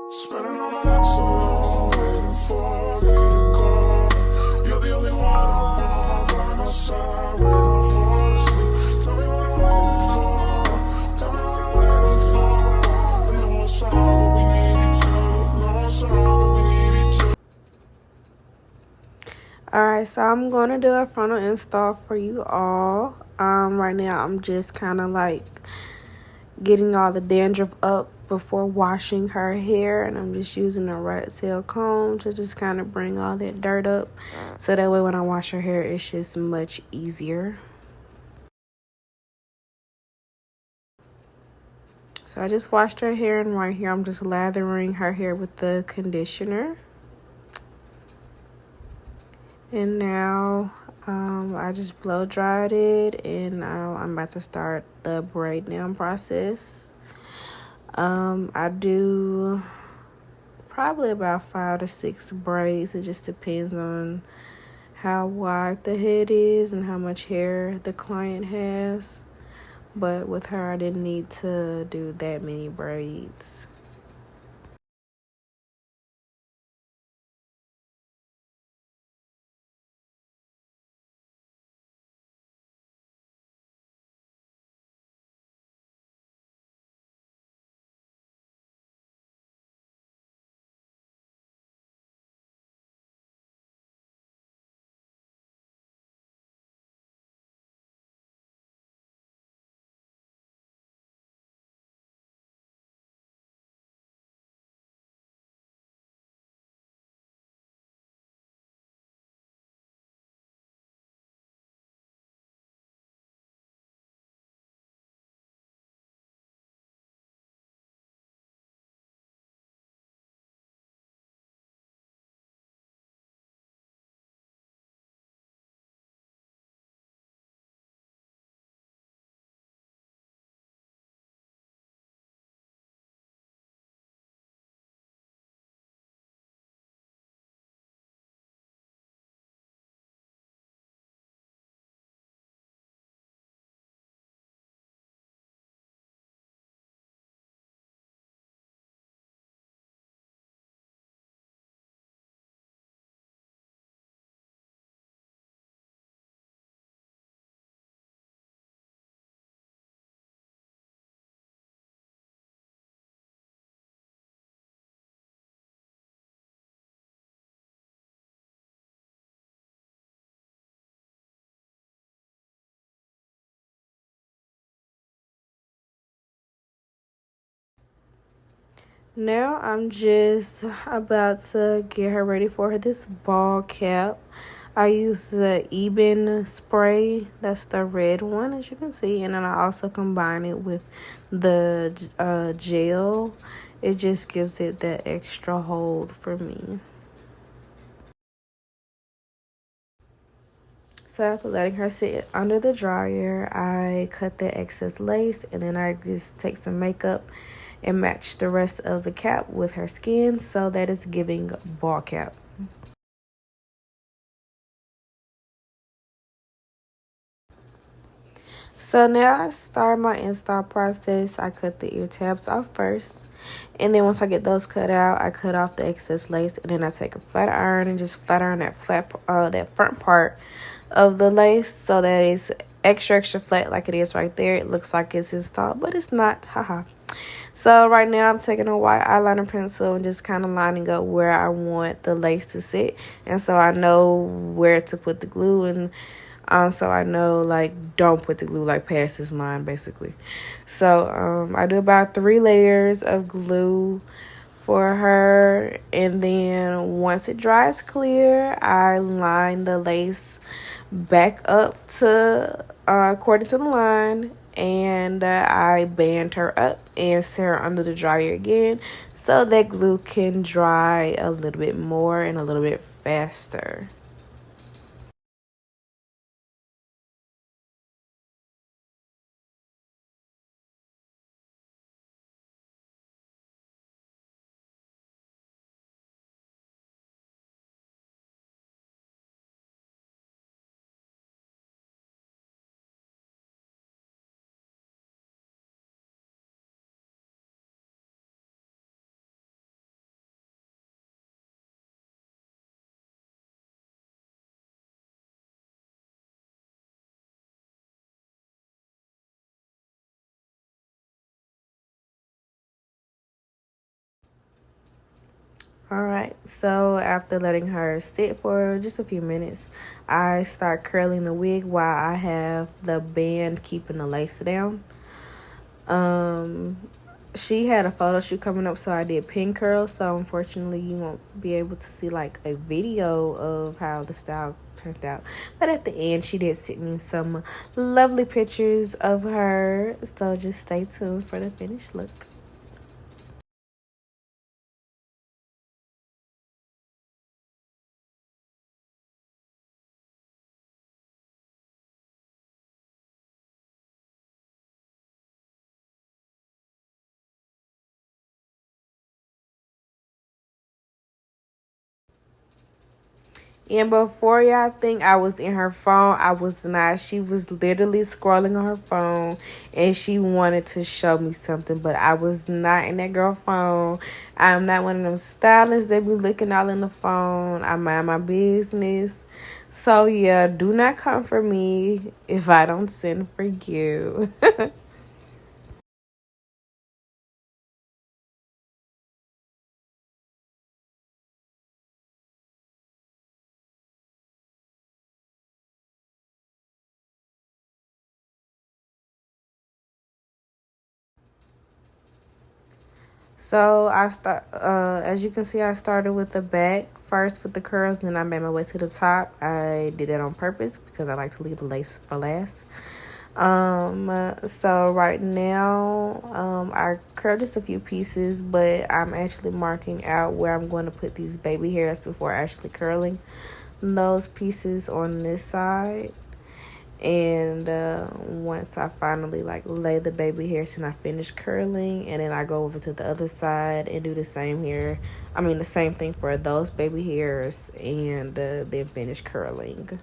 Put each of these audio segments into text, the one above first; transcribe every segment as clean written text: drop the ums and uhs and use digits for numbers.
Spending all my nights alone, waiting for you to call. You're the only one I want by my side when I fall asleep. Tell me what I'm waiting for. Tell me what I'm waiting for. I know it's hard, but we need each other. Know it's hard, but we need each other. Alright, so I'm going to do a frontal install for you all. Right now I'm just kind of like getting all the dandruff up before washing her hair, and I'm just using a rat tail comb to just kind of bring all that dirt up, so that way when I wash her hair it's just much easier. So I just washed her hair, and right here I'm just lathering her hair with the conditioner. And now I just blow dried it, and I'm about to start the braid down process. I do probably about 5 to 6 braids. It just depends on how wide the head is and how much hair the client has. But with her, I didn't need to do that many braids. Now I'm just about to get her ready for this ball cap. I use the Eben spray. That's the red one, as you can see. And then I also combine it with the gel. It just gives it that extra hold for me. So after letting her sit under the dryer, I cut the excess lace, and then I just take some makeup and match the rest of the cap with her skin so that it's giving ball cap. So now I start my install process. I cut the ear tabs off first, and then once I get those cut out, I cut off the excess lace, and then I take a flat iron and just flat iron that front part of the lace so that it's extra flat like it is right there. It looks like it's installed, but it's not. Haha. So right now I'm taking a white eyeliner pencil and just kind of lining up where I want the lace to sit, and so I know where to put the glue, and so I know, like, don't put the glue, like, past this line, basically. So I do about 3 layers of glue for her, and then once it dries clear, I line the lace back up to according to the line, and I band her up and set her under the dryer again so that glue can dry a little bit more and a little bit faster. All right, so after letting her sit for just a few minutes, I start curling the wig while I have the band keeping the lace down. Um, she had a photo shoot coming up, so I did pin curls. So unfortunately, you won't be able to see like a video of how the style turned out. But at the end, she did send me some lovely pictures of her. So just stay tuned for the finished look. And before y'all think I was in her phone, I was not. She was literally scrolling on her phone and she wanted to show me something, but I was not in that girl phone. I'm not one of them stylists that be looking all in the phone. I mind my business. So yeah, do not come for me if I don't send for you. So as you can see, I started with the back first with the curls, then I made my way to the top. I did that on purpose because I like to leave the lace for last. So right now, I curled just a few pieces, but I'm actually marking out where I'm going to put these baby hairs before actually curling those pieces on this side. And once I finally like lay the baby hairs and I finish curling, and then I go over to the other side and do the same here. I mean the same thing for those baby hairs, and then finish curling.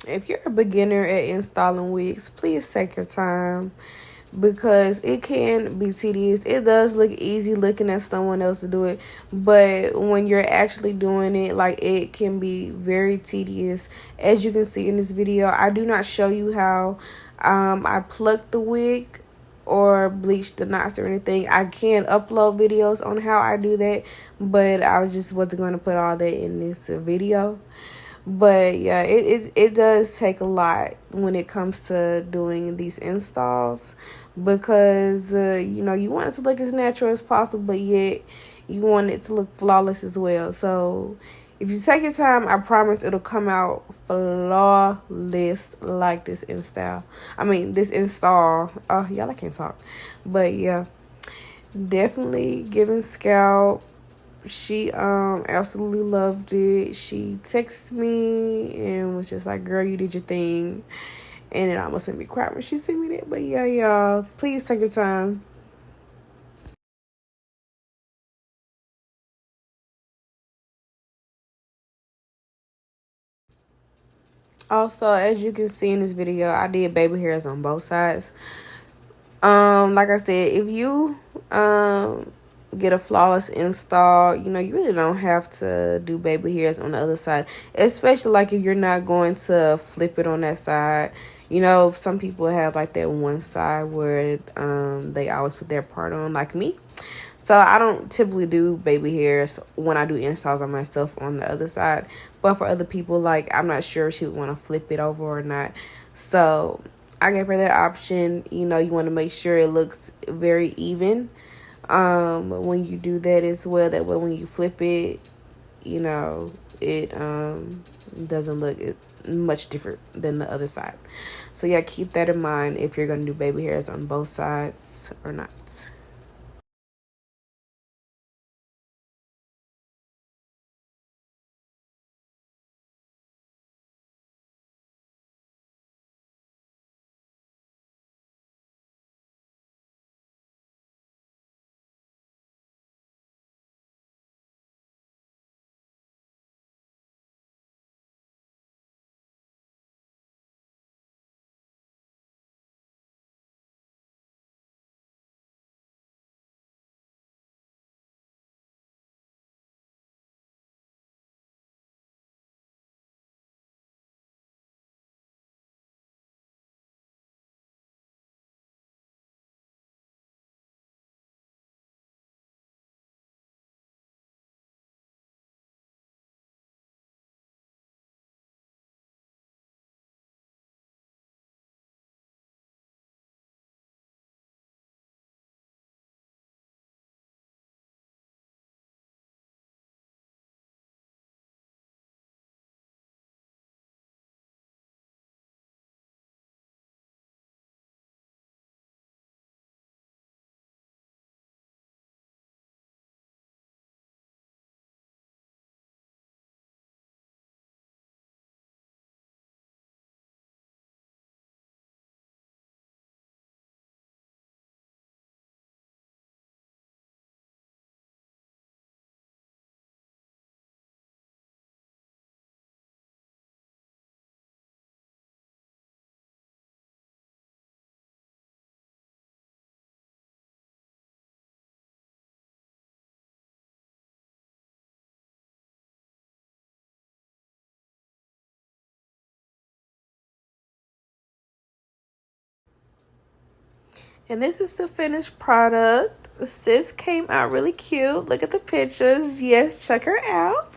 If you're a beginner at installing wigs, please take your time because it can be tedious. It does look easy looking at someone else to do it, but when you're actually doing it, like it can be very tedious. As you can see in this video, I do not show you how I pluck the wig or bleach the knots or anything. I can upload videos on how I do that, but I just wasn't going to put all that in this video. But yeah, it does take a lot when it comes to doing these installs because you want it to look as natural as possible, but yet you want it to look flawless as well. So if you take your time, I promise it'll come out flawless like this install. I mean this install. Oh y'all, I can't talk. But yeah, definitely giving scalp. She absolutely loved it. She texted me and was just like, girl, you did your thing. And it almost made me cry when she sent me that. But yeah, y'all, please take your time. Also, as you can see in this video, I did baby hairs on both sides. Like I said, if you get a flawless install, you really don't have to do baby hairs on the other side, especially like if you're not going to flip it on that side. Some people have like that one side where they always put their part on, like me. So I don't typically do baby hairs when I do installs on myself on the other side. But for other people, like I'm not sure if she would want to flip it over or not. So I gave her that option. You want to make sure it looks very even when you do that as well. That way when you flip it, it doesn't look much different than the other side. So yeah, keep that in mind if you're going to do baby hairs on both sides or not. And this is the finished product. Sis came out really cute. Look at the pictures. Yes, check her out.